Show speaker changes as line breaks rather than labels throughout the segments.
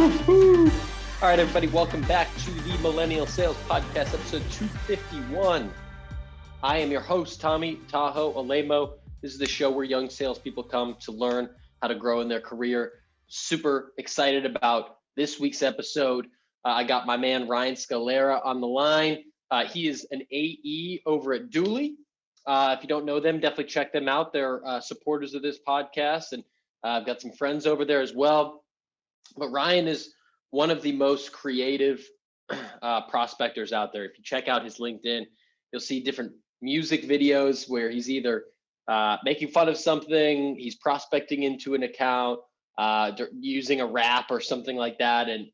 Woo-hoo. All right, everybody, welcome back to the Millennial Sales Podcast, episode 251. I am your host, Tommy Tahoe Alemo. This is the show where young salespeople come to learn how to grow in their career. Super excited about this week's episode. I got my man, Ryan Scalera, on the line. He is an AE over at Dooley. If you don't know them, definitely check them out. They're supporters of this podcast, and I've got some friends over there as well. But Ryan is one of the most creative prospectors out there. If you check out his LinkedIn, you'll see different music videos where he's either making fun of something, he's prospecting into an account, using a rap or something like that. And,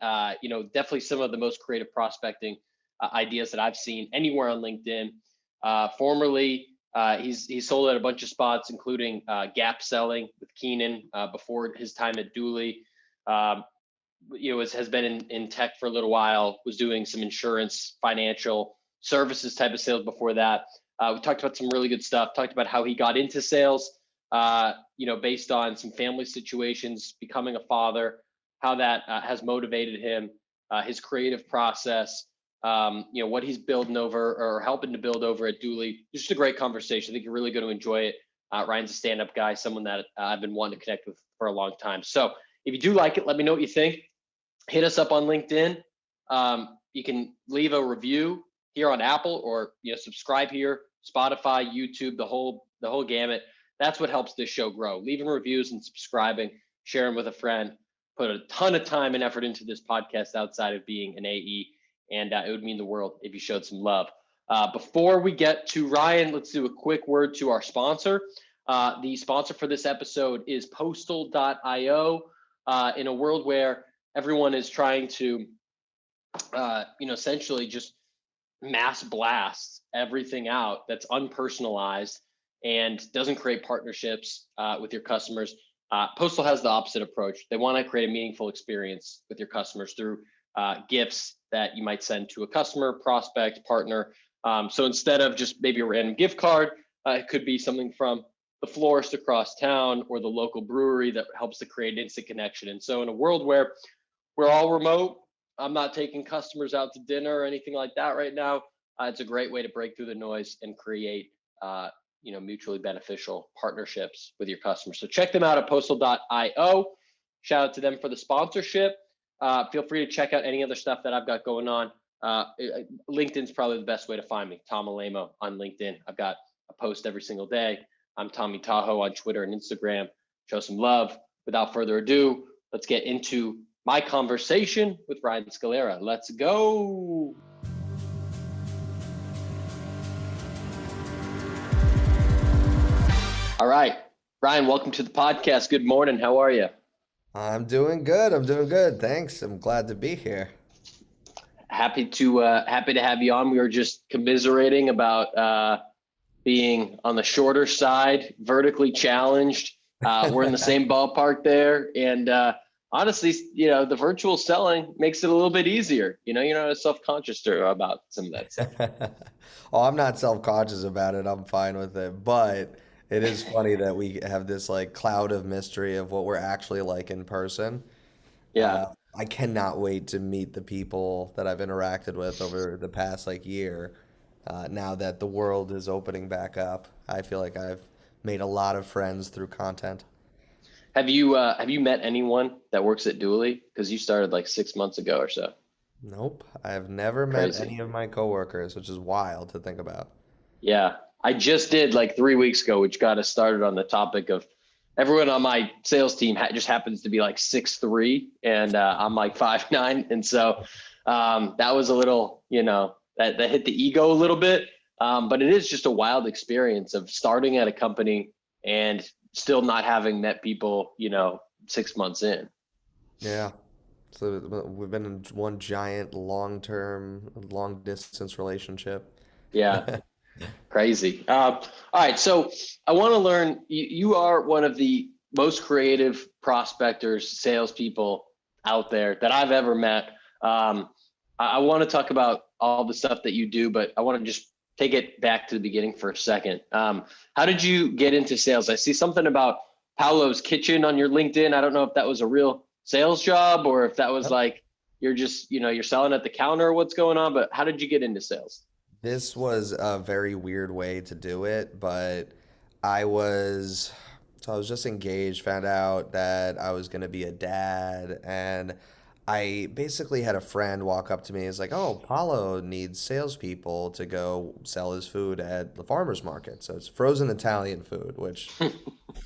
definitely some of the most creative prospecting ideas that I've seen anywhere on LinkedIn. Formerly, he's sold at a bunch of spots, including gap selling with Keenan before his time at Dooley. Has been in tech for a little while, was doing some insurance, financial services type of sales before that. We talked about some really good stuff, talked about how he got into sales, based on some family situations, becoming a father, how that has motivated him, his creative process, what he's building over or helping to build over at Dooley. Just a great conversation. I think you're really going to enjoy it. Ryan's a stand-up guy, someone that I've been wanting to connect with for a long time. So if you do like it, let me know what you think. Hit us up on LinkedIn. You can leave a review here on Apple, or subscribe here, Spotify, YouTube, the whole gamut. That's what helps this show grow. Leaving reviews and subscribing, sharing with a friend. Put a ton of time and effort into this podcast outside of being an AE, and it would mean the world if you showed some love. Before we get to Ryan, let's do a quick word to our sponsor. The sponsor for this episode is Postal.io. In a world where everyone is trying to, essentially just mass blast everything out that's unpersonalized and doesn't create partnerships with your customers, Postal has the opposite approach. They want to create a meaningful experience with your customers through gifts that you might send to a customer, prospect, partner. So instead of just maybe a random gift card, it could be something from the florist across town or the local brewery that helps to create an instant connection. And so in a world where we're all remote, I'm not taking customers out to dinner or anything like that right now. It's a great way to break through the noise and create, mutually beneficial partnerships with your customers. So check them out at Postal.io. Shout out to them for the sponsorship. Feel free to check out any other stuff that I've got going on. LinkedIn's probably the best way to find me, Tom Alemo on LinkedIn. I've got a post every single day. I'm Tommy Tahoe on Twitter and Instagram. Show some love. Without further ado, let's get into my conversation with Ryan Scalera. Let's go. All right, Ryan, welcome to the podcast. Good morning. How are you?
I'm doing good. Thanks. I'm glad to be here.
Happy to have you on. We were just commiserating about being on the shorter side, vertically challenged. We're in the same ballpark there. And honestly, the virtual selling makes it a little bit easier. You're not as self-conscious about some of that stuff.
Oh, I'm not self-conscious about it. I'm fine with it. But it is funny that we have this like cloud of mystery of what we're actually like in person.
Yeah.
I cannot wait to meet the people that I've interacted with over the past year. Now that the world is opening back up, I feel like I've made a lot of friends through content.
Have you met anyone that works at Dooley? Because you started like 6 months ago or so.
Nope, I've never met
Crazy.
any of my coworkers, which is wild to think about.
Yeah. I just did like 3 weeks ago, which got us started on the topic of everyone on my sales team just happens to be like 6'3", and I'm like 5'9". And so that was a little, that hit the ego a little bit. But it is just a wild experience of starting at a company and still not having met people, 6 months in.
Yeah. So we've been in one giant long-term, long-distance relationship.
Yeah, crazy. All right, so I want to learn. You are one of the most creative prospectors, salespeople out there that I've ever met. I want to talk about all the stuff that you do, but I want to just take it back to the beginning for a second. How did you get into sales? I see something about Paolo's Kitchen on your LinkedIn. I don't know if that was a real sales job, or if that was like you're just, you're selling at the counter or what's going on, but how did you get into sales?
This was a very weird way to do it, but I was I was just engaged, found out that I was going to be a dad, and I basically had a friend walk up to me and was like, "Oh, Paulo needs salespeople to go sell his food at the farmers market." So it's frozen Italian food, which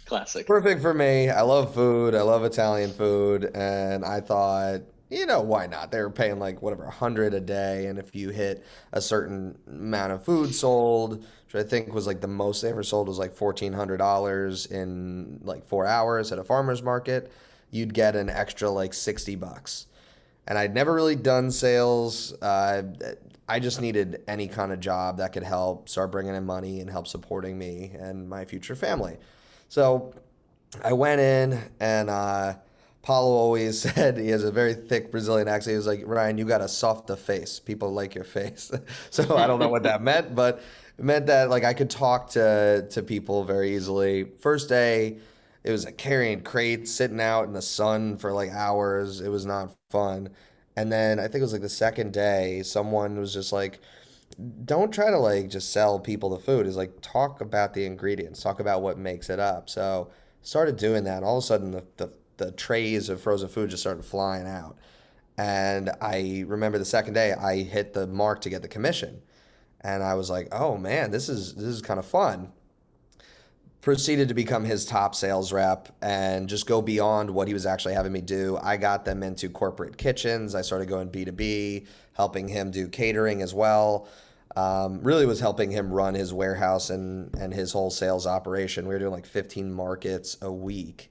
Classic.
perfect for me. I love food. I love Italian food, and I thought, why not? They were paying like whatever, 100 a day, and if you hit a certain amount of food sold, which I think was like the most they ever sold was like $1,400 in like 4 hours at a farmer's market, you'd get an extra like $60. And I'd never really done sales. I just needed any kind of job that could help start bringing in money and help supporting me and my future family. So I went in, and Paulo always said he has a very thick Brazilian accent. He was like, "Ryan, you got a softer face. People like your face." So I don't know what that meant, but it meant that like I could talk to people very easily. First day, it was like carrying crates, sitting out in the sun for like hours. It was not fun. And then I think it was like the second day, someone was just like, don't try to like just sell people the food. Is like talk about the ingredients, talk about what makes it up. So started doing that, and all of a sudden the trays of frozen food just started flying out. And I remember the second day I hit the mark to get the commission. And I was like, oh man, this is kind of fun. Proceeded to become his top sales rep and just go beyond what he was actually having me do. I got them into corporate kitchens. I started going B2B, helping him do catering as well. Really was helping him run his warehouse and his whole sales operation. We were doing like 15 markets a week.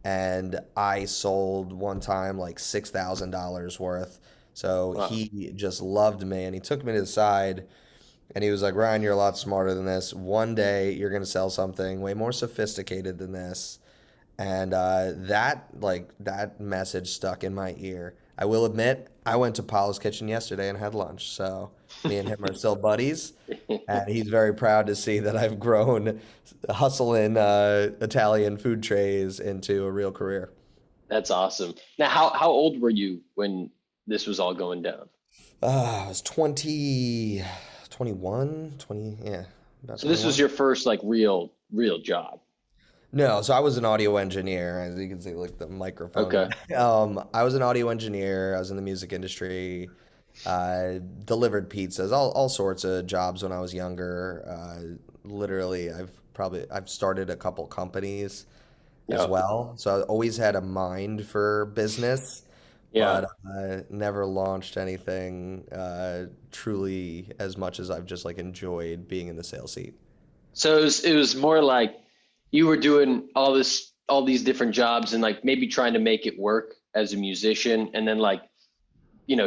And I sold one time like $6,000 worth. So
Wow.
he just loved me, and he took me to the side and he was like, Ryan, you're a lot smarter than this. One day you're going to sell something way more sophisticated than this. And that message stuck in my ear. I will admit, I went to Paolo's kitchen yesterday and had lunch. So me and him are still buddies. And he's very proud to see that I've grown hustling Italian food trays into a real career.
That's awesome. Now, how old were you when this was all going down?
I was 20, 21, 20, yeah, about
So this was
21.
your first like real job.
No, so I was an audio engineer, as you can see, like the microphone.
Okay.
I was an audio engineer. I was in the music industry. I delivered pizzas, all sorts of jobs when I was younger. Literally, I've started a couple companies as
Yeah.
well. So I always had a mind for business,
Yeah.
but never launched anything truly as much as I've just like enjoyed being in the sales seat.
So it was more like you were doing all these different jobs and like maybe trying to make it work as a musician, and then like,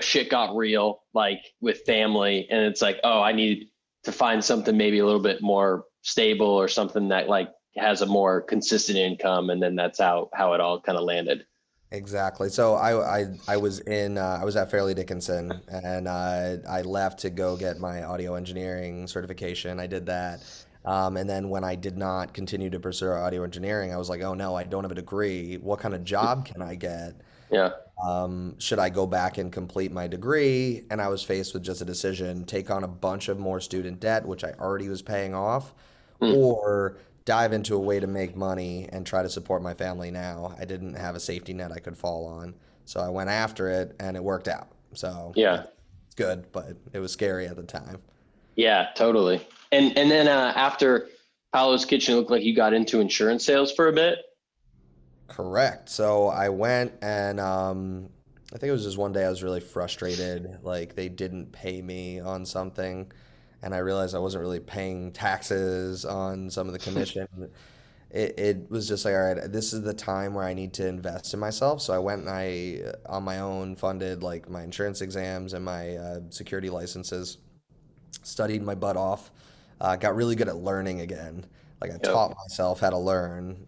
shit got real, like with family, and it's like, oh, I need to find something maybe a little bit more stable or something that like has a more consistent income, and then that's how it all kind of landed.
Exactly. So I was at Fairleigh Dickinson, and I left to go get my audio engineering certification. I did that. And then when I did not continue to pursue audio engineering, I was like, oh no, I don't have a degree. What kind of job can I get?
Yeah.
Should I go back and complete my degree? And I was faced with just a decision, take on a bunch of more student debt, which I already was paying off,
Hmm.
or dive into a way to make money and try to support my family now. I didn't have a safety net I could fall on. So I went after it and it worked out. So
Yeah.
it's good, but it was scary at the time.
Yeah, totally. And then after Paolo's Kitchen, it looked like you got into insurance sales for a bit.
Correct. So I went and I think it was just one day I was really frustrated. Like they didn't pay me on something, and I realized I wasn't really paying taxes on some of the commission. It was just like, all right, this is the time where I need to invest in myself. So I went and on my own, funded like my insurance exams and my security licenses, studied my butt off, got really good at learning again. Like I
Yep.
taught myself how to learn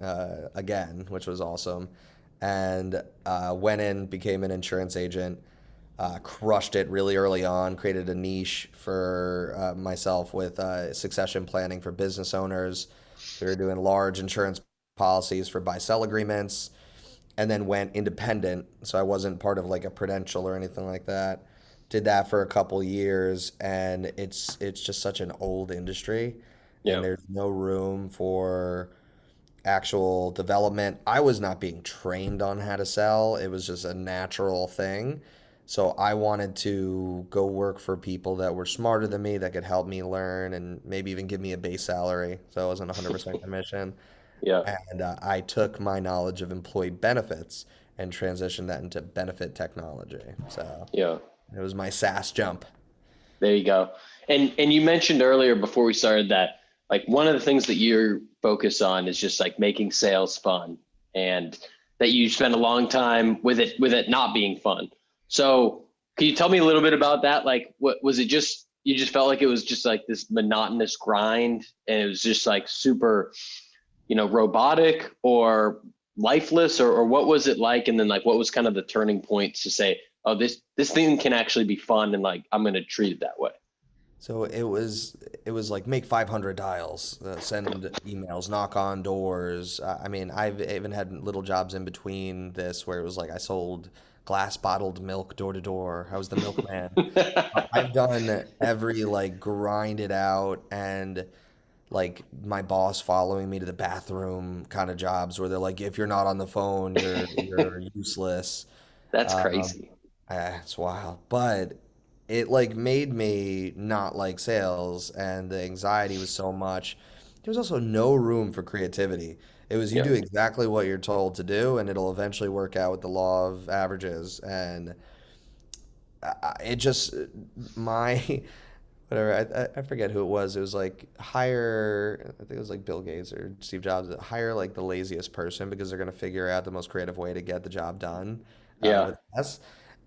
again, which was awesome. And went in, became an insurance agent, crushed it really early on, created a niche for myself with succession planning for business owners. We were doing large insurance policies for buy-sell agreements, and then went independent. So I wasn't part of like a Prudential or anything like that. Did that for a couple years, and it's just such an old industry, and
Yeah.
there's no room for actual development. I was not being trained on how to sell. It was just a natural thing. So I wanted to go work for people that were smarter than me, that could help me learn and maybe even give me a base salary. So it wasn't 100% commission.
Yeah.
And I took my knowledge of employee benefits and transitioned that into benefit technology. So
Yeah.
it was my SaaS jump.
There you go. And you mentioned earlier before we started that like one of the things that you focus on is just like making sales fun, and that you spend a long time with it not being fun. So can you tell me a little bit about that? Like what was it, just you just felt like it was just like this monotonous grind and it was just like super, robotic or lifeless, or what was it like? And then like what was kind of the turning point to say, oh, this thing can actually be fun and like I'm gonna treat it that way.
So it was like make 500 dials, send emails, knock on doors. I mean, I've even had little jobs in between this where it was like I sold glass bottled milk door to door. I was the milkman. I've done every like grind it out and like my boss following me to the bathroom kind of jobs where they're like, if you're not on the phone, you're useless.
That's
Um,
crazy.
it's wild, but it like made me not like sales, and the anxiety was so much. There was also no room for creativity. It was you
Yeah.
do exactly what you're told to do, and it'll eventually work out with the law of averages. And it just my whatever I forget who it was. It was like hire. I think it was like Bill Gates or Steve Jobs. Hire like the laziest person because they're gonna figure out the most creative way to get the job done
Yeah.
with less.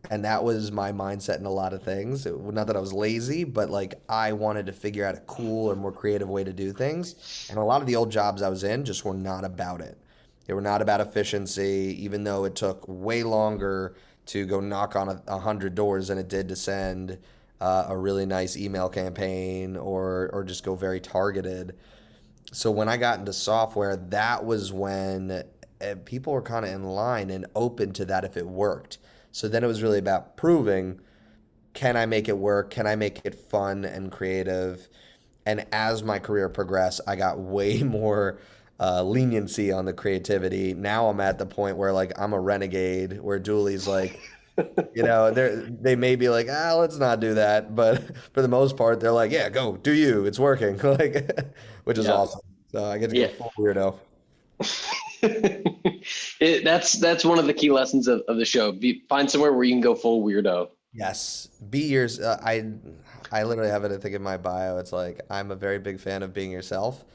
And that was my mindset in a lot of things. Not that I was lazy, but like I wanted to figure out a cool or more creative way to do things. And a lot of the old jobs I was in just were not about it. They were not about efficiency, even though it took way longer to go knock on 100 doors than it did to send a really nice email campaign or just go very targeted. So when I got into software, that was when people were kind of in line and open to that if it worked. So then it was really about proving, can I make it work? Can I make it fun and creative? And as my career progressed, I got way more leniency on the creativity. Now I'm at the point where like I'm a renegade, where Dooley's like, they may be like, let's not do that, but for the most part, they're like, yeah, go, do you? It's working, like, which is
Yeah.
awesome. So I get to go
Yeah.
full weirdo.
That's one of the key lessons of the show. Find somewhere where you can go full weirdo.
Yes, be yours. I literally have it, I think, in my bio. It's like I'm a very big fan of being yourself.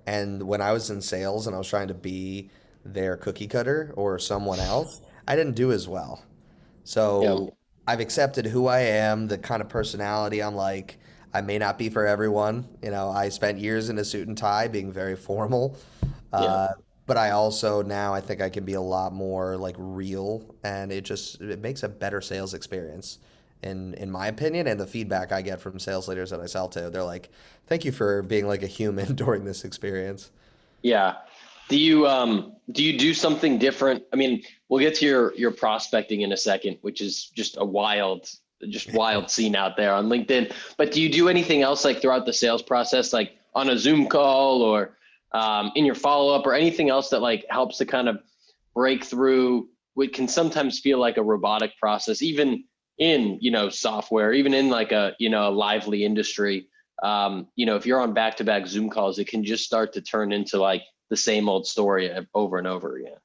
And when I was in sales and I was trying to be their cookie cutter or someone else, I didn't do as well.
Yeah.
So I've accepted who I am, the kind of personality I'm like. I may not be for everyone. I spent years in a suit and tie being very formal.
Yeah.
Uh, but I also now I think I can be a lot more like real, and it makes a better sales experience in my opinion, and the feedback I get from sales leaders that I sell to. They're like, "Thank you for being like a human during this experience."
Yeah. Do you do something different? I mean, we'll get to your prospecting in a second, which is just wild scene out there on LinkedIn. But do you do anything else like throughout the sales process, like on a Zoom call or in your follow-up, or anything else that like helps to kind of break through what can sometimes feel like a robotic process, even in, software, even in like a lively industry. If you're on back-to-back Zoom calls, it can just start to turn into like the same old story over and over again.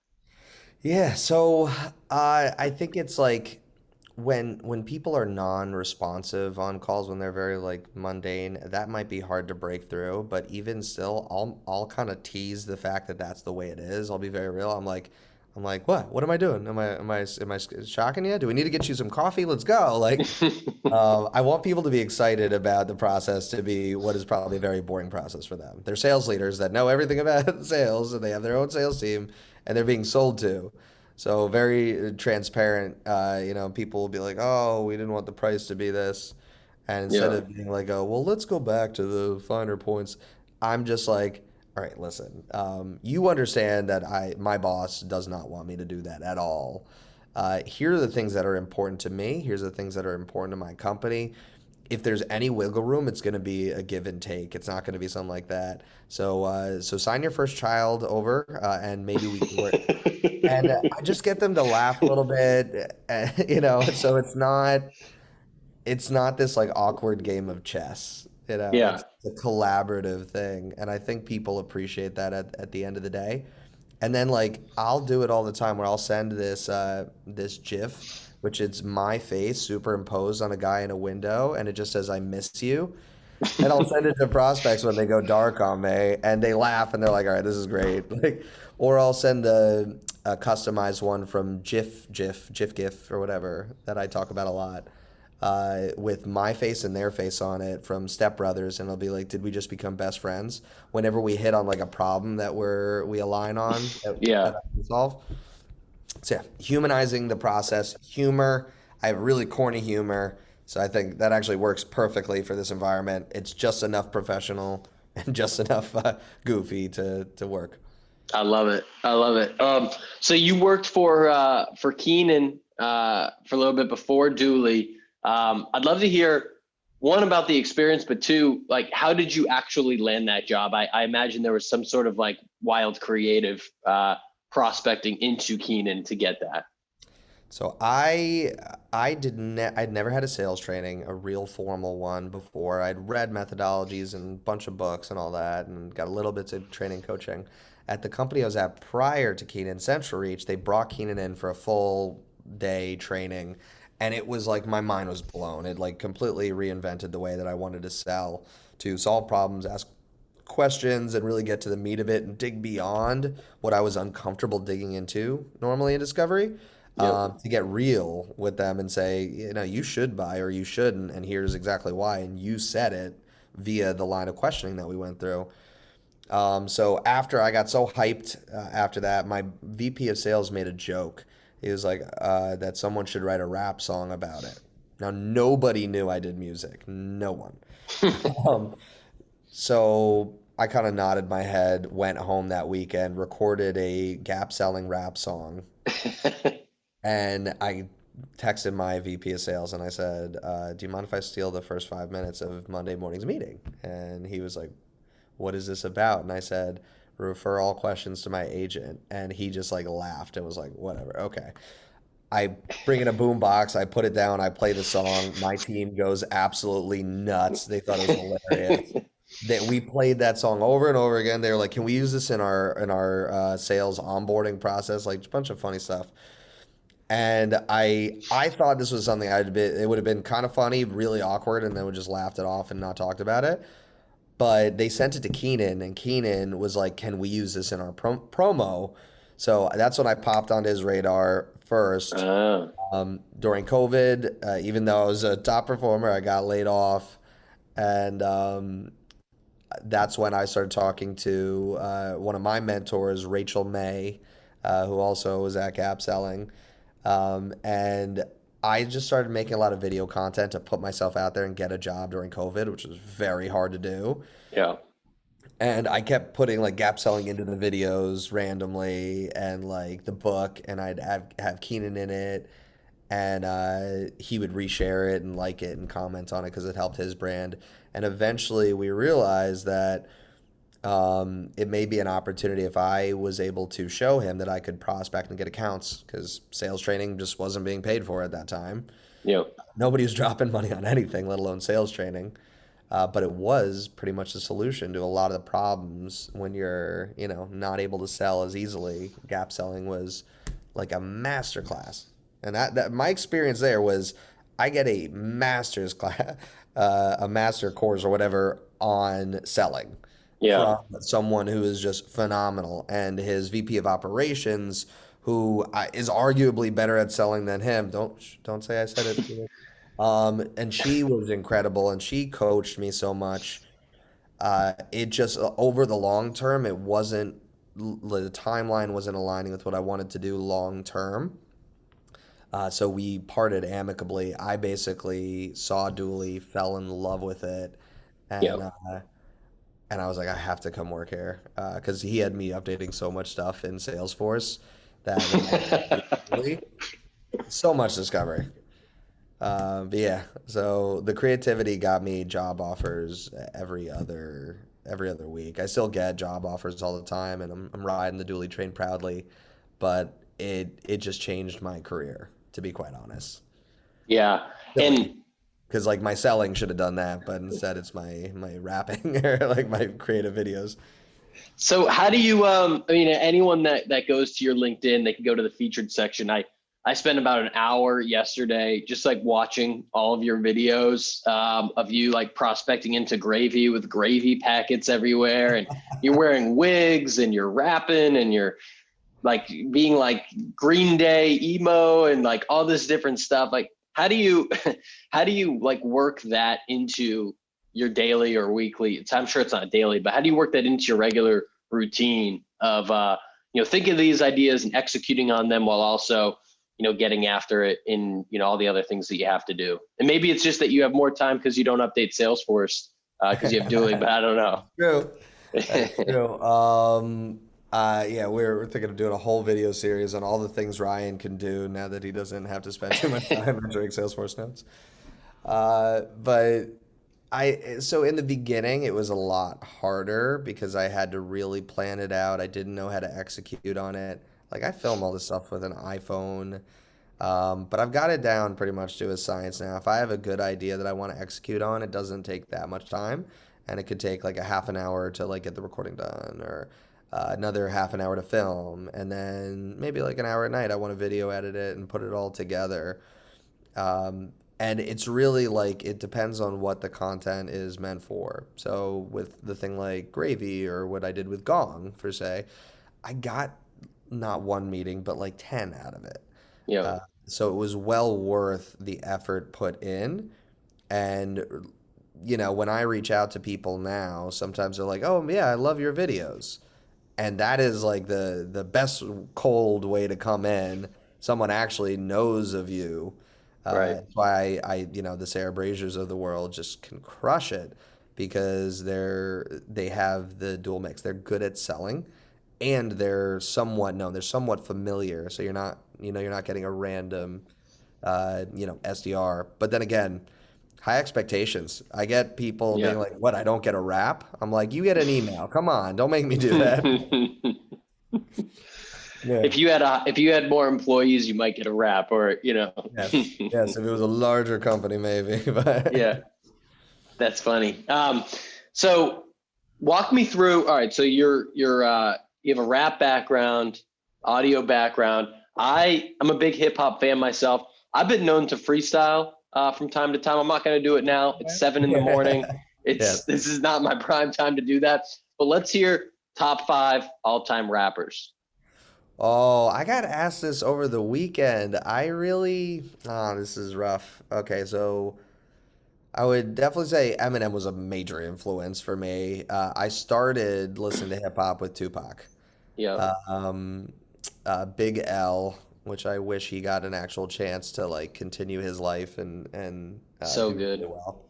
Yeah, so I think it's like when people are non-responsive on calls, when they're very like mundane, that might be hard to break through. But even still, I'll kind of tease the fact that that's the way it is. I'll be very real. I'm like, what? What am I doing? Am I shocking you? Do we need to get you some coffee? Let's go. Like, I want people to be excited about the process to be what is probably a very boring process for them. They're sales leaders that know everything about sales and they have their own sales team and they're being sold to. So very transparent. People will be like, "Oh, we didn't want the price to be this," and instead
Yeah.
of being like, "Oh, well, let's go back to the finer points," I'm just like, All right, listen. You understand that my boss does not want me to do that at all. Here are the things that are important to me. Here's the things that are important to my company. If there's any wiggle room, it's going to be a give and take. It's not going to be something like that. So sign your first child over, and maybe we can work. And I just get them to laugh a little bit, So it's not this like awkward game of chess.
Yeah.
It's a collaborative thing, and I think people appreciate that at the end of the day. And then like I'll do it all the time where I'll send this GIF, which is my face superimposed on a guy in a window, and it just says "I miss you." And I'll send it to prospects when they go dark on me, and they laugh, and they're like, "All right, this is great." Like, or I'll send a customized one from GIF, or whatever that I talk about a lot, with my face and their face on it from Step Brothers, and I'll be like, "Did we just become best friends?" Whenever we hit on like a problem that we align on that
Yeah.
I can solve. So yeah, humanizing the process, humor. I have really corny humor, so I think that actually works perfectly for this environment. It's just enough professional and just enough goofy to work.
I love it. I love it. So you worked for Keenan for a little bit before Dooley. I'd love to hear one about the experience, but two, like how did you actually land that job? I imagine there was some sort of like wild creative prospecting into Keenan to get that.
So I'd never had a sales training, a real formal one before. I'd read methodologies and a bunch of books and all that, and got a little bits of training coaching. At the company I was at prior to Keenan, CentralReach, they brought Keenan in for a full day training, and it was like my mind was blown. It like completely reinvented the way that I wanted to sell, to solve problems, ask questions, and really get to the meat of it and dig beyond what I was uncomfortable digging into normally in discovery,
Yep.
to get real with them and say, you should buy or you shouldn't, and here's exactly why. And you said it via the line of questioning that we went through. So after I got so hyped, after that, my VP of sales made a joke. He was like, that someone should write a rap song about it. Now, nobody knew I did music. No one. Um, so I kind of nodded my head, went home that weekend, recorded a gap selling rap song, and I texted my VP of sales and I said, "Do you mind if I steal the first 5 minutes of Monday morning's meeting?" And he was like, "What is this about?" And I said, "Refer all questions to my agent." And he just like laughed and was like, "Whatever, okay." I bring in a boom box, I put it down, I play the song. My team goes absolutely nuts. They thought it was hilarious. That we played that song over and over again. They were like, "Can we use this in our sales onboarding process?" Like a bunch of funny stuff. And I thought this was something it would have been kind of funny, really awkward, and then would just laughed it off and not talked about it. But they sent it to Keenan, and Keenan was like, "Can we use this in our promo?" So that's when I popped on his radar first.
uh,
During COVID, even though I was a top performer, I got laid off, and that's when I started talking to one of my mentors, Rachel May, who also was at Gap Selling. And I just started making a lot of video content to put myself out there and get a job during COVID, which was very hard to do.
yeah.
And I kept putting like Gap Selling into the videos randomly, and like the book, and I'd have Keenan in it, and he would reshare it and like it and comment on it because it helped his brand. And eventually we realized that it may be an opportunity if I was able to show him that I could prospect and get accounts, because sales training just wasn't being paid for at that time.
Yep.
Nobody was dropping money on anything, let alone sales training. But it was pretty much the solution to a lot of the problems when you're, not able to sell as easily. Gap selling was like a master class. And that my experience there was I get a master's class, a master course or whatever on selling
Yeah.
from someone who is just phenomenal, and his VP of operations, who is arguably better at selling than him. Don't say I said it. And she was incredible, and she coached me so much. It just over the long term, the timeline wasn't aligning with what I wanted to do long term. So we parted amicably. I basically saw Dooley, fell in love with it, and
Yep.
and I was like, I have to come work here because he had me updating so much stuff in Salesforce that was really so much discovery. But yeah, so the creativity got me job offers every other week. I still get job offers all the time, and I'm riding the dually train proudly. But it just changed my career, to be quite honest.
Yeah.
Silly,
And
because like my selling should have done that, but instead it's my rapping or like my creative videos.
so how do you I mean anyone that goes to your LinkedIn, they can go to the featured section. I spent about an hour yesterday just like watching all of your videos of you like prospecting into gravy with gravy packets everywhere, and you're wearing wigs and you're rapping and you're like being like Green Day emo and like all this different stuff. Like how do you how do you like work that into your daily or weekly? I'm sure it's not daily, but how do you work that into your regular routine of thinking of these ideas and executing on them while also getting after it in all the other things that you have to do? And maybe it's just that you have more time because you don't update Salesforce because you have dueling, but I don't know.
True. That's true. Yeah, we're thinking of doing a whole video series on all the things Ryan can do now that he doesn't have to spend too much time entering Salesforce notes. But so in the beginning, it was a lot harder because I had to really plan it out. I didn't know how to execute on it. Like I film all this stuff with an iPhone, but I've got it down pretty much to a science now. If I have a good idea that I want to execute on, it doesn't take that much time, and it could take like a half an hour to like get the recording done, or another half an hour to film, and then maybe like an hour at night. I want to video edit it and put it all together. And it's really like it depends on what the content is meant for. So with the thing like Gravy or what I did with Gong, for say, I got not one meeting, but like 10 out of it.
you
Uh, so it was well worth the effort put in. And, when I reach out to people now, sometimes they're like, oh, yeah, I love your videos. And that is like the best cold way to come in. Someone actually knows of you.
right.
That's why the Sarah Braziers of the world just can crush it because they have the dual mix. They're good at selling, and they're somewhat known. They're somewhat familiar, so you're not getting a random SDR. But then again, high expectations. I get people being
Yeah.
like, "What? I don't get a rap?" I'm like, "You get an email. Come on, don't make me do that." Yeah.
If you had more employees, you might get a wrap, or
Yes. Yes. If it was a larger company, maybe. But
yeah, that's funny. So walk me through. All right, so you have a rap background, audio background. I'm a big hip hop fan myself. I've been known to freestyle from time to time. I'm not going to do it now. It's 7 in the morning.
yes.
This is not my prime time to do that. But let's hear top 5 all-time rappers.
Oh, I got asked this over the weekend. This is rough. Okay, so I would definitely say Eminem was a major influence for me. I started listening to hip hop with Tupac.
Yeah,
Um, Big L, which I wish he got an actual chance to like continue his life and
so
do really
good.
well.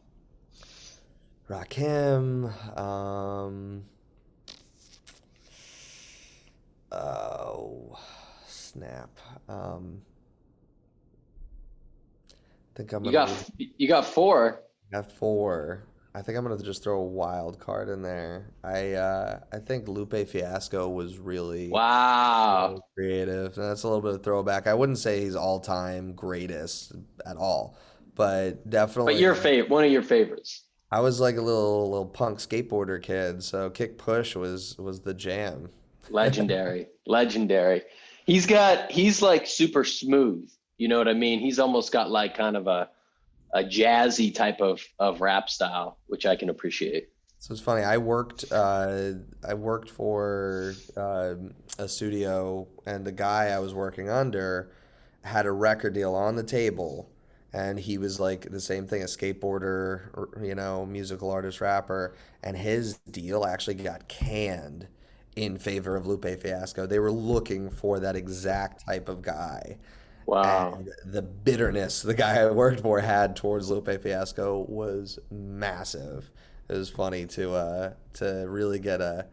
Rakim, oh snap. Um, I think I'm
You
gonna
got
leave.
you got 4.
At four. I think I'm gonna just throw a wild card in there. I think Lupe Fiasco was really
Wow.
creative. And that's a little bit of throwback. I wouldn't say he's all time greatest at all, but
But
definitely
your favorite, one of your favorites.
I was like a little punk skateboarder kid, so Kick Push was the jam.
Legendary. Legendary. He's like super smooth. You know what I mean? He's almost got like kind of a jazzy type of rap style, which I can appreciate.
So it's funny. I worked for a studio, and the guy I was working under had a record deal on the table, and he was like the same thing, a skateboarder, musical artist, rapper, and his deal actually got canned in favor of Lupe Fiasco. They were looking for that exact type of guy.
Wow.
And the bitterness the guy I worked for had towards Lupe Fiasco was massive. It was funny to really get a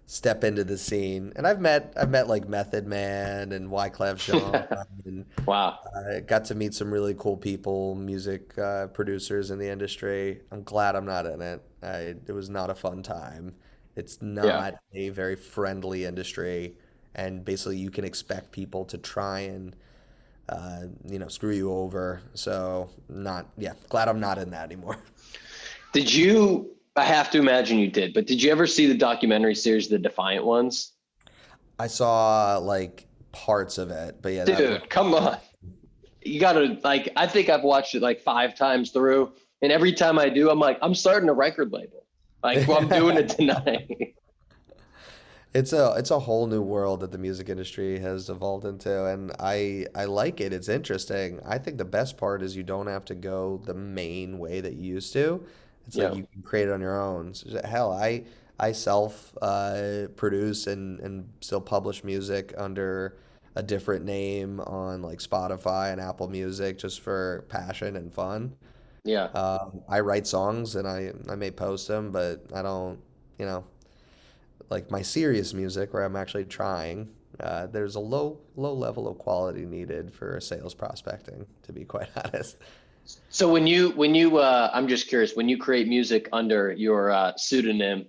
step into the scene. And I've met like Method Man and Wyclef Jean, and
Wow.
got to meet some really cool people, music producers in the industry. I'm glad I'm not in it. It was not a fun time. It's
Yeah.
not a very friendly industry, and basically you can expect people to try and screw you over. So not, yeah, glad I'm not in that anymore.
Did you, I have to imagine you did, but did you ever see the documentary series, The Defiant Ones?
I saw like parts of it, but yeah, that was
Dude, come on. You gotta like, I think I've watched it like 5 times through. And every time I do, I'm like, I'm starting a record label. Like, well, I'm doing it tonight.
it's a whole new world that the music industry has evolved into, and I like it. It's interesting. I think the best part is you don't have to go the main way that you used to. It's like
Yeah.
you can create it on your own. So, hell, I self produce and still publish music under a different name on like Spotify and Apple Music just for passion and fun.
Yeah.
I write songs and I may post them, but I don't, you know, like my serious music where I'm actually trying. There's a low level of quality needed for sales prospecting, to be quite honest.
So I'm just curious, when you create music under your pseudonym,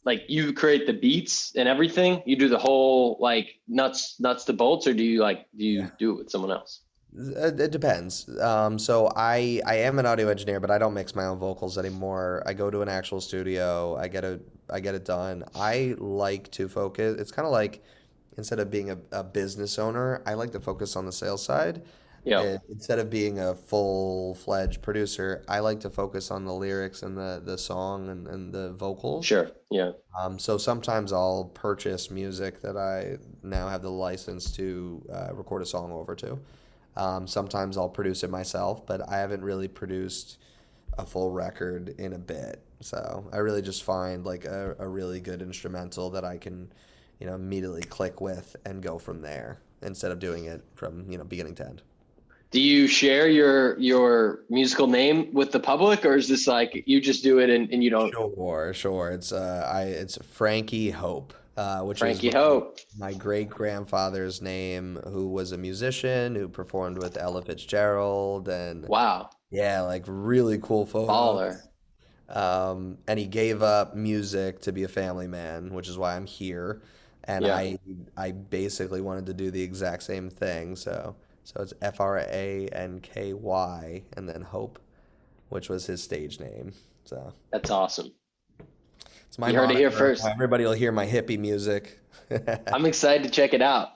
like you create the beats and everything, you do the whole like nuts to bolts, or do you
Yeah.
do it with someone else?
It depends. So I am an audio engineer, but I don't mix my own vocals anymore. I go to an actual studio. I get it done. I like to focus. It's kind of like instead of being a business owner, I like to focus on the sales side.
Yeah,
And instead of being a full-fledged producer, I like to focus on the lyrics and the song and the vocals.
sure. Yeah.
So sometimes I'll purchase music that I now have the license to record a song over to. Sometimes I'll produce it myself, but I haven't really produced a full record in a bit. So I really just find like a really good instrumental that I can, immediately click with and go from there instead of doing it from, beginning to end.
Do you share your musical name with the public, or is this like you just do it and you don't?
Sure, sure. It's Frankie Hope, which is
Frankie Hope.
my great grandfather's name, who was a musician who performed with Ella Fitzgerald, and
Wow.
yeah, like really cool
Baller.
photos. And he gave up music to be a family man, which is why I'm here. And
Yeah.
I basically wanted to do the exact same thing. So it's Franky and then Hope, which was his stage name. So
That's awesome.
it's my
You heard it here
moniker.
first.
Everybody will hear my hippie music.
I'm excited to check it out.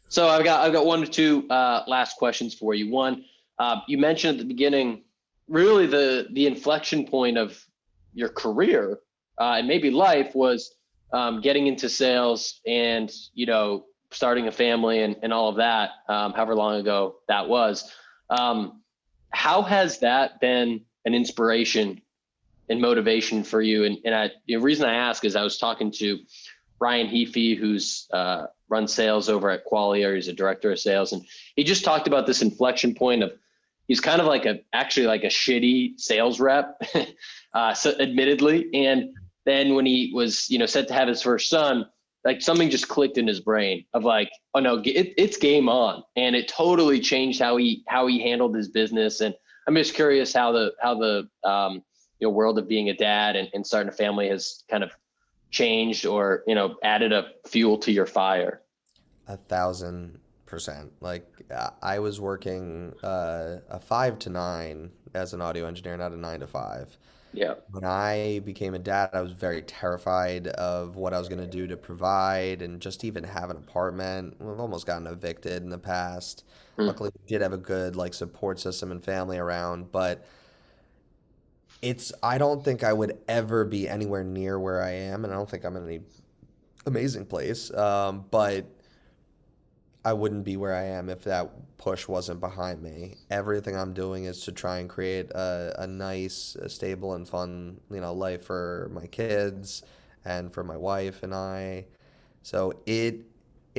So I've got 1 or 2 last questions for you. One, you mentioned at the beginning, really the inflection point of your career and maybe life was getting into sales and starting a family and all of that. However long ago that was. Um, how has that been an inspiration and motivation for you? And the reason I ask is I was talking to Ryan Heafy, who's runs sales over at Qualia. He's a director of sales, and he just talked about this inflection point of he's kind of like actually like a shitty sales rep, so admittedly. And then when he was set to have his first son, like something just clicked in his brain of like, oh no, it's game on, and it totally changed how he handled his business. And I'm just curious how the world of being a dad and starting a family has kind of changed or added a fuel to your fire.
1,000%. Like I was working a 5 to 9 as an audio engineer, not a 9 to 5.
Yeah.
When I became a dad, I was very terrified of what I was going to do to provide and just even have an apartment. We've almost gotten evicted in the past.
Mm.
Luckily, we did have a good like support system and family around, but I don't think I would ever be anywhere near where I am, and I don't think I'm in any amazing place. But I wouldn't be where I am if that push wasn't behind me. Everything I'm doing is to try and create a nice, stable, and fun, life for my kids and for my wife and I. So it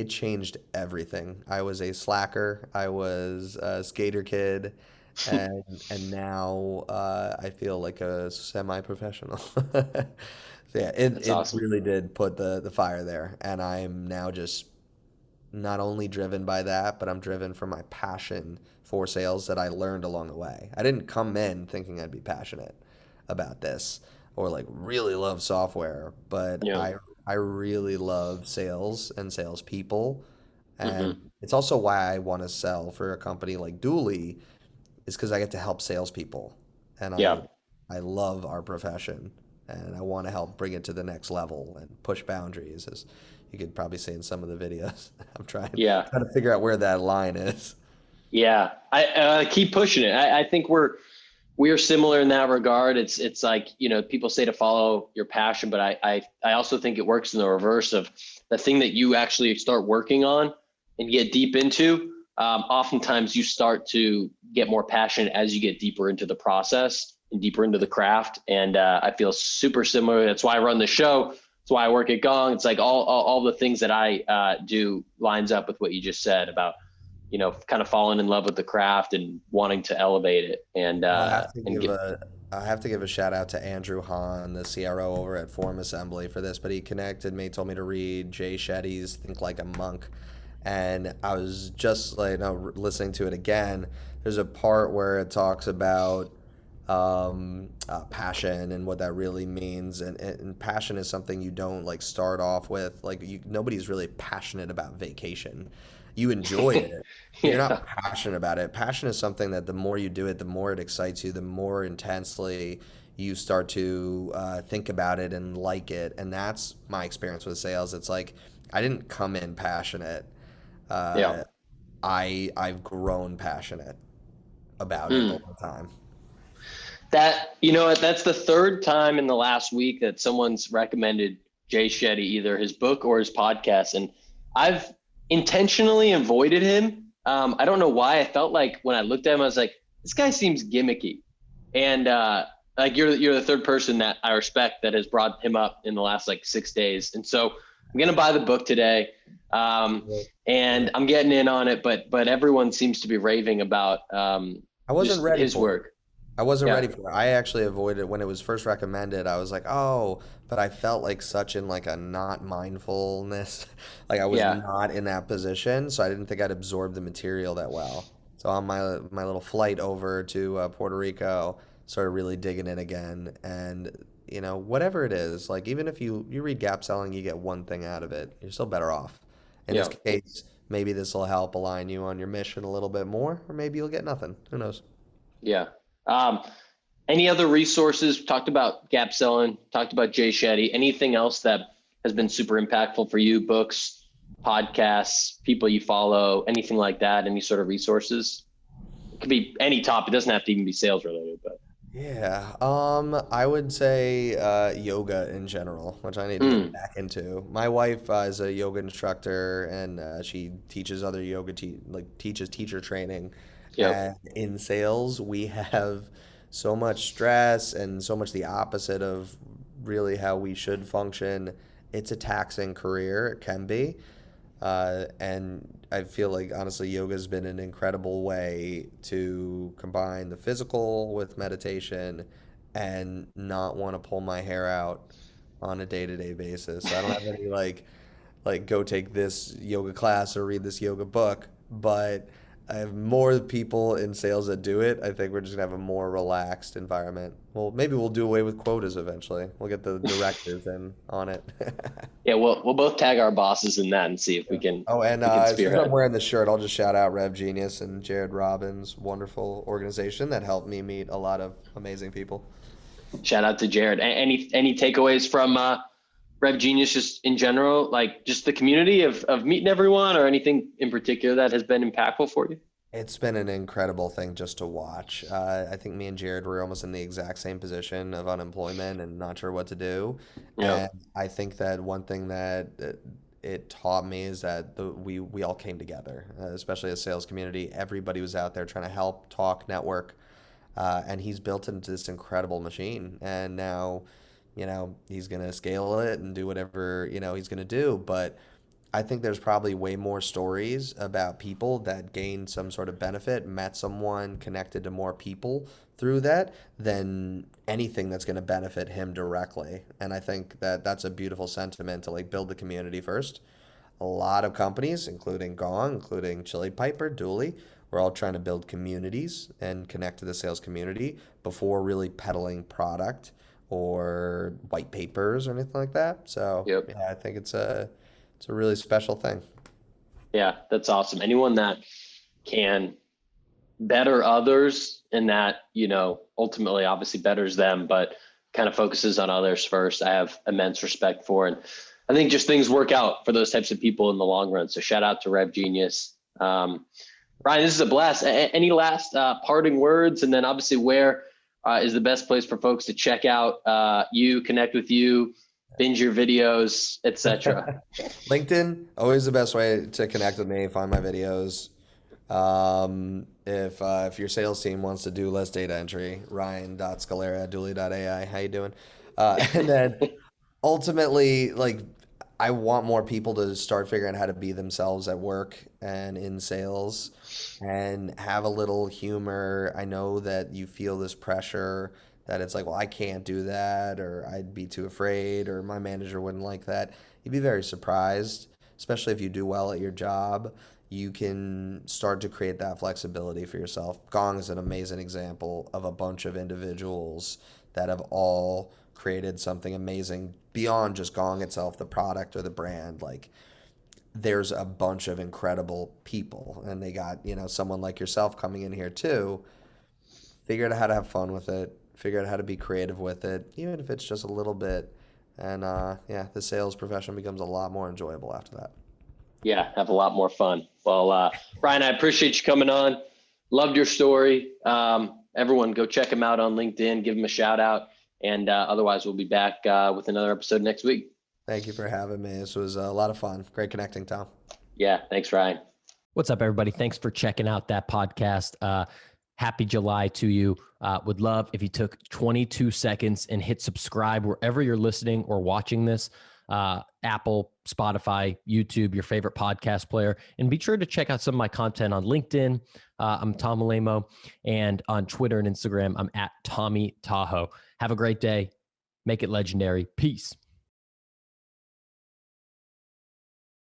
changed everything. I was a slacker. I was a skater kid, and now I feel like a semi-professional. So yeah,
That's
it
awesome.
really did put the fire there, and I'm now just not only driven by that, but I'm driven from my passion for sales that I learned along the way. I didn't come in thinking I'd be passionate about this or like really love software, but
Yeah.
I really love sales and salespeople, and
Hmm.
it's also why I want to sell for a company like Dooley is because I get to help salespeople, and
Yeah.
I love our profession, and I want to help bring it to the next level and push boundaries, as you could probably see in some of the videos. I'm
Yeah.
trying to figure out where that line is.
Yeah. I keep pushing it. I think we are similar in that regard. It's like, people say to follow your passion, but I also think it works in the reverse of the thing that you actually start working on and get deep into. Oftentimes you start to get more passionate as you get deeper into the process and deeper into the craft. And I feel super similar. That's why I run the show. That's why I work at Gong. It's like all the things that I do lines up with what you just said about kind of falling in love with the craft and wanting to elevate it
Well,
and get.
I have to give a shout out to Andrew Hahn, the CRO over at Form Assembly for this, but he connected me, told me to read Jay Shetty's Think Like a Monk. And I was just like, listening to it again. There's a part where it talks about passion and what that really means. And passion is something you don't like start off with. Like nobody's really passionate about vacation. You enjoy it, but you're
Yeah.
not passionate about it. Passion is something that the more you do it, the more it excites you, the more intensely you start to think about it and like it. And that's my experience with sales. It's like I didn't come in passionate.
Yeah.
Uh, I've grown passionate about it
Mm.
over time.
That, that's the third time in the last week that someone's recommended Jay Shetty, either his book or his podcast. And I've intentionally avoided him. I don't know why. I felt like when I looked at him, I was like, this guy seems gimmicky. And like you're the third person that I respect that has brought him up in the last like 6 days. And so I'm gonna buy the book today.
Right.
And
Right.
I'm getting in on it, but everyone seems to be raving about
I wasn't
just
ready
his
for it.
work.
I wasn't
Yeah.
ready for it. I actually avoided it when it was first recommended. I was like, oh, but I felt like such in like a not mindfulness. Like I was
Yeah.
not in that position, so I didn't think I'd absorb the material that well. So on my little flight over to Puerto Rico, started really digging in again, and whatever it is, like even if you read gap selling, you get one thing out of it, you're still better off. In this
Yeah.
case, maybe this will help align you on your mission a little bit more, or maybe you'll get nothing. Who knows?
Yeah. Um, any other resources? Talked about gap selling, talked about Jay Shetty. Anything else that has been super impactful for you? Books, podcasts, people you follow, anything like that? Any sort of resources? It could be any topic. It doesn't have to even be sales related, but
Yeah, I would say yoga in general, which I need to get
mm,
back into. My wife is a yoga instructor, and she teaches other teaches teacher training.
yep.
And in sales, we have so much stress and so much the opposite of really how we should function. It's a taxing career, it can be. And I feel like honestly, yoga has been an incredible way to combine the physical with meditation and not want to pull my hair out on a day-to-day basis. So I don't have any like go take this yoga class or read this yoga book, but I have more people in sales that do it. I think we're just gonna have a more relaxed environment. Well, maybe we'll do away with quotas eventually. We'll get the directors in on it.
Yeah, we'll both tag our bosses in that and see if we
Yeah.
can
Oh, and since I'm
spearhead.
wearing this shirt, I'll just shout out RepGenius and Jared Robbins' wonderful organization that helped me meet a lot of amazing people.
Shout out to Jared. Any takeaways from RevGenius just in general, like just the community of meeting everyone, or anything in particular that has been impactful for you?
It's been an incredible thing just to watch. I think me and Jared were almost in the exact same position of unemployment and not sure what to do.
Yeah.
And I think that one thing that it taught me is that we all came together, especially as sales community. Everybody was out there trying to help, talk, network, and he's built into this incredible machine. And now, he's gonna scale it and do whatever he's gonna do. But I think there's probably way more stories about people that gained some sort of benefit, met someone, connected to more people through that than anything that's going to benefit him directly. And I think that that's a beautiful sentiment to like build the community first. A lot of companies, including Gong, including Chili Piper, Dooley, we're all trying to build communities and connect to the sales community before really peddling product or white papers or anything like that. So
Yep.
yeah, I think it's a really special thing.
Yeah, that's awesome. Anyone that can better others and that, ultimately obviously betters them, but kind of focuses on others first, I have immense respect for. And I think just things work out for those types of people in the long run. So shout out to RepGenius. Ryan, this is a blast. Any last parting words? And then obviously where is the best place for folks to check out you, connect with you, binge your videos, etc.?
LinkedIn, always the best way to connect with me, find my videos. If your sales team wants to do less data entry, ryan.scalera@dooley.ai. How you doing? And then ultimately, like, I want more people to start figuring out how to be themselves at work and in sales and have a little humor. I know that you feel this pressure that it's like, well, I can't do that, or I'd be too afraid, or my manager wouldn't like that. You'd be very surprised, especially if you do well at your job. You can start to create that flexibility for yourself. Gong is an amazing example of a bunch of individuals that have all created something amazing beyond just Gong itself, the product or the brand. Like, there's a bunch of incredible people, and they got, someone like yourself coming in here too. Figure out how to have fun with it, figure out how to be creative with it, even if it's just a little bit. And yeah, the sales profession becomes a lot more enjoyable after that.
Yeah, have a lot more fun. Well, Ryan, I appreciate you coming on. Loved your story. Everyone go check him out on LinkedIn, give him a shout out. And otherwise, we'll be back with another episode next week.
Thank you for having me. This was a lot of fun. Great connecting, Tom.
Yeah, thanks, Ryan.
What's up, everybody? Thanks for checking out that podcast. Happy July to you. Would love if you took 22 seconds and hit subscribe wherever you're listening or watching this. Apple, Spotify, YouTube, your favorite podcast player. And be sure to check out some of my content on LinkedIn. I'm Tom Alemo. And on Twitter and Instagram, I'm at Tommy Tahoe. Have a great day. Make it legendary. Peace.